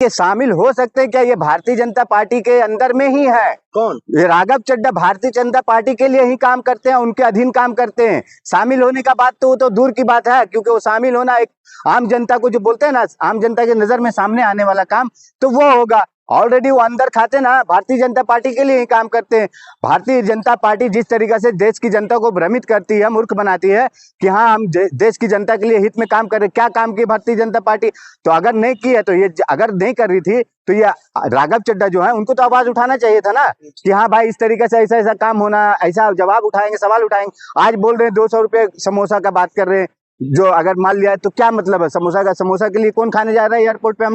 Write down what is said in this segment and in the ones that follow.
देखिए शामिल हो सकते हैं क्या, ये भारतीय जनता पार्टी के अंदर में ही है। कौन? ये राघव चड्ढा भारतीय जनता पार्टी के लिए ही काम करते हैं, उनके अधीन काम करते हैं। शामिल होने का बात तो वो तो दूर की बात है, क्योंकि वो शामिल होना एक आम जनता को जो बोलते हैं ना, आम जनता की नजर में सामने आने वाला काम तो वो होगा। ऑलरेडी वो अंदर खाते ना भारतीय जनता पार्टी के लिए ही काम करते हैं। भारतीय जनता पार्टी जिस तरीके से देश की जनता को भ्रमित करती है, मूर्ख बनाती है कि हाँ हम देश की जनता के लिए हित में काम कर रहे, क्या काम की भारतीय जनता पार्टी? तो अगर नहीं की है तो ये, अगर नहीं कर रही थी तो ये राघव चड्ढा जो है उनको तो आवाज उठाना चाहिए था ना कि हाँ भाई इस तरीके से ऐसा ऐसा काम होना, ऐसा जवाब उठाएंगे, सवाल उठाएंगे। आज बोल रहे हैं 200 रुपये समोसा का बात कर रहे हैं, जो अगर मान लिया है तो क्या मतलब है समोसा का? समोसा के लिए कौन खाने जा रहा है एयरपोर्ट पे?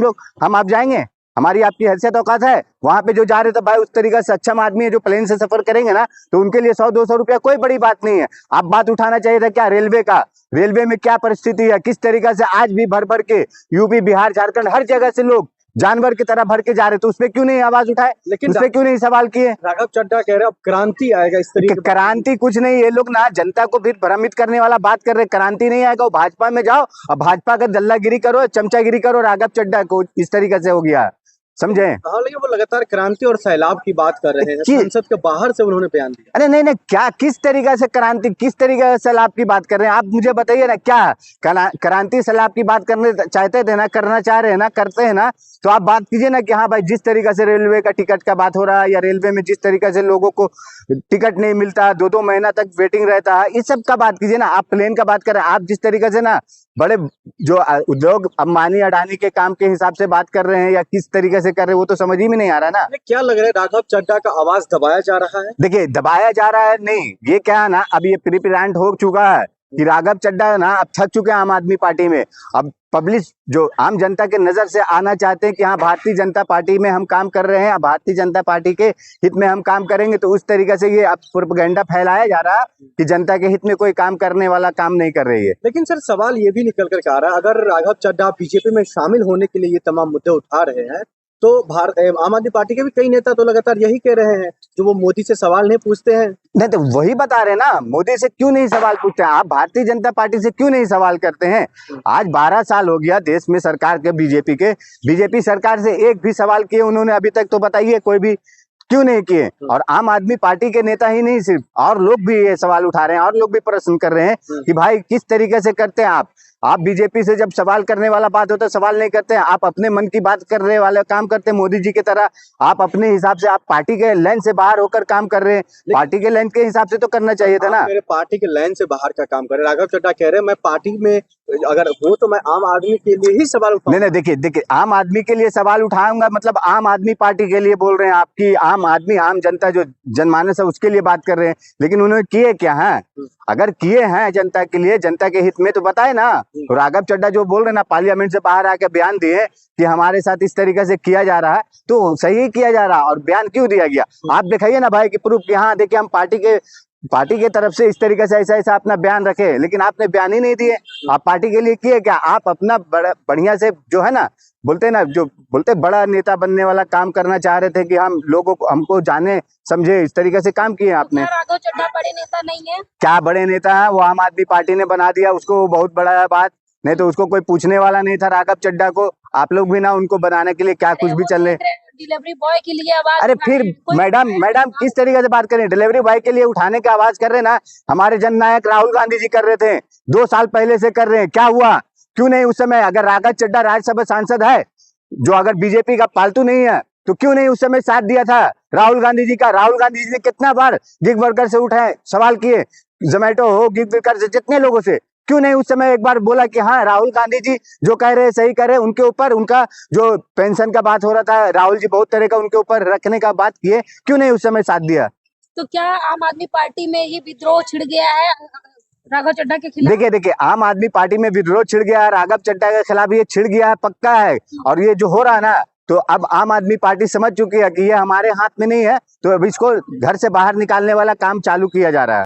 हम आप जाएंगे? हमारी आपकी हैसियत औकात है? वहां पे जो जा रहे थे भाई उस तरीके से सक्षम आदमी है जो प्लेन से सफर करेंगे ना, तो उनके लिए 100-200 रुपया कोई बड़ी बात नहीं है। आप बात उठाना चाहिए था क्या रेलवे का? रेलवे में क्या परिस्थिति है, किस तरीके से आज भी भर भर के यूपी, बिहार, झारखंड हर जगह से लोग जानवर की तरह भर के जा रहे, तो उसपे क्यों नहीं आवाज उठाए? लेकिन उसपे क्यों नहीं सवाल किए? राघव चड्ढा कह रहे अब क्रांति आएगा, इस तरीके क्रांति कुछ नहीं, ये लोग ना जनता को फिर भ्रमित करने वाला बात कर रहे। क्रांति नहीं आएगा, वो भाजपा में जाओ और भाजपा का दल्लागिरी करो, चमचागिरी करो राघव चड्ढा को, इस तरीके से हो गया, समझे? हाँ, लेकिन वो लगातार क्रांति और सैलाब की बात कर रहे हैं, संसद के बाहर से उन्होंने बयान दिया। अरे नहीं नहीं, क्या किस तरीके से क्रांति, किस तरीके से सैलाब की बात कर रहे हैं आप? मुझे बताइए ना, क्या क्रांति सैलाब की बात करने चाहते थे ना, करना चाह रहे हैं ना, करते हैं ना, तो आप बात कीजिए ना कि हाँ भाई जिस तरीके से रेलवे का टिकट का बात हो रहा है, या रेलवे में जिस तरीके से लोगों को टिकट नहीं मिलता, 2-2 महीना तक वेटिंग रहता है, इस सब का बात कीजिए ना। आप प्लेन का बात कर रहे हैं, आप जिस तरीके से ना बड़े जो उद्योग अंबानी अडानी के काम के हिसाब से बात कर रहे हैं या किस तरीके से कर रहे हैं, वो तो समझ ही में नहीं आ रहा ना। क्या लग रहा है राघव चड्ढा का आवाज दबाया जा रहा है? देखिए दबाया जा रहा है नहीं, ये क्या है ना, अब ये प्रीप्लान्ड हो चुका है कि राघव चड्ढा है ना अब थक चुके हैं आम आदमी पार्टी में। अब पब्लिक जो आम जनता के नजर से आना चाहते हैं कि हाँ भारतीय जनता पार्टी में हम काम कर रहे हैं, भारतीय जनता पार्टी के हित में हम काम करेंगे, तो उस तरीके से ये अब प्रोपेगेंडा फैलाया जा रहा है कि जनता के हित में कोई काम करने वाला काम नहीं कर रही है। लेकिन सर सवाल ये भी निकल कर आ रहा है, अगर राघव चड्ढा बीजेपी में शामिल होने के लिए ये तमाम मुद्दे उठा रहे हैं, तो आम आदमी पार्टी के भी कई नेता तो लगातार यही कह रहे हैं, जो वो मोदी से सवाल नहीं पूछते हैं। नहीं तो वही बता रहे ना, मोदी से क्यों नहीं सवाल पूछते हैं आप? भारतीय जनता पार्टी से क्यों नहीं सवाल करते हैं? आज 12 साल हो गया देश में सरकार के, बीजेपी सरकार से एक भी सवाल किए उन्होंने अभी तक? तो बताइए कोई भी क्यों नहीं किए? और आम आदमी पार्टी के नेता ही नहीं, सिर्फ और लोग भी ये सवाल उठा रहे हैं, और लोग भी प्रश्न कर रहे हैं कि भाई किस तरीके से करते हैं आप बीजेपी से जब सवाल करने वाला बात होता है सवाल नहीं करते हैं, आप अपने मन की बात करने वाले काम करते हैं मोदी जी की तरह। आप अपने हिसाब से, आप पार्टी के लाइन से बाहर होकर काम कर रहे हैं, पार्टी के लाइन के हिसाब से तो करना चाहिए था ना। मेरे पार्टी के लाइन से बाहर का काम कर रहे, राघव चड्ढा कह रहे हैं मैं पार्टी में अगर हूँ तो मैं आम आदमी के लिए ही सवाल उठाऊंगा। नहीं देखिए आम आदमी के लिए सवाल उठाऊंगा मतलब आम आदमी पार्टी के लिए बोल रहे हैं, आपकी आम आदमी, आम जनता जो जनमानस है उसके लिए बात कर रहे हैं, लेकिन उन्होंने किए क्या है? अगर किए हैं जनता के लिए, जनता के हित में, तो बताए ना। तो राघव चड्ढा जो बोल रहे हैं ना, पार्लियामेंट से बाहर आके बयान दिए कि हमारे साथ इस तरीके से किया जा रहा है, तो सही किया जा रहा है। और बयान क्यों दिया गया आप दिखाइए ना भाई कि प्रूफ कि हाँ देखिए हम पार्टी के तरफ से इस तरीके से ऐसा ऐसा अपना बयान रखे, लेकिन आपने बयान ही नहीं दिए। आप पार्टी के लिए किए क्या? आप अपना बढ़िया से जो है ना, बोलते हैं ना, जो बोलते बड़ा नेता बनने वाला काम करना चाह रहे थे कि हम लोगों को, हमको जाने समझे, इस तरीके से काम किए आपने। राघव चड्ढा बड़े नेता नहीं है? क्या बड़े नेता है? वो आम आदमी पार्टी ने बना दिया उसको, बहुत बड़ा है बात, नहीं तो उसको कोई पूछने वाला नहीं था राघव चड्ढा को। आप लोग भी ना उनको बनाने के लिए क्या कुछ भी चल रहे। डिलीवरी बॉय के लिए आवाज, अरे फिर मैडम किस तरीके से बात करें? डिलीवरी बॉय के लिए उठाने की आवाज कर रहे हैं ना, हमारे जननायक राहुल गांधी जी कर रहे थे, 2 साल पहले से कर रहे हैं। क्या हुआ? क्यों नहीं उस समय? अगर राघव चड्ढा राज्यसभा सांसद है, जो अगर बीजेपी का पालतू नहीं है, तो क्यों नहीं उस समय साथ दिया था राहुल गांधी जी का? राहुल गांधी जी ने कितना बार गिग वर्कर से उठाए, सवाल किए, जोमेटो हो, गिग वर्कर से, जितने लोगों से, क्यों नहीं उस समय एक बार बोला कि हाँ राहुल गांधी जी जो कह रहे हैं सही कर रहे हैं? उनके ऊपर, उनका जो पेंशन का बात हो रहा था, राहुल जी बहुत तरह का उनके ऊपर रखने का बात किए, क्यों नहीं उस समय साथ दिया? तो क्या आम आदमी पार्टी में ये विद्रोह छिड़ गया है राघव चड्ढा के खिलाफ? देखिए आम आदमी पार्टी में विद्रोह छिड़ गया है, राघव चड्ढा के खिलाफ ये छिड़ गया है, पक्का है। और ये जो हो रहा है ना, तो अब आम आदमी पार्टी समझ चुकी है कि ये हमारे हाथ में नहीं है, तो अब इसको घर से बाहर निकालने वाला काम चालू किया जा रहा है।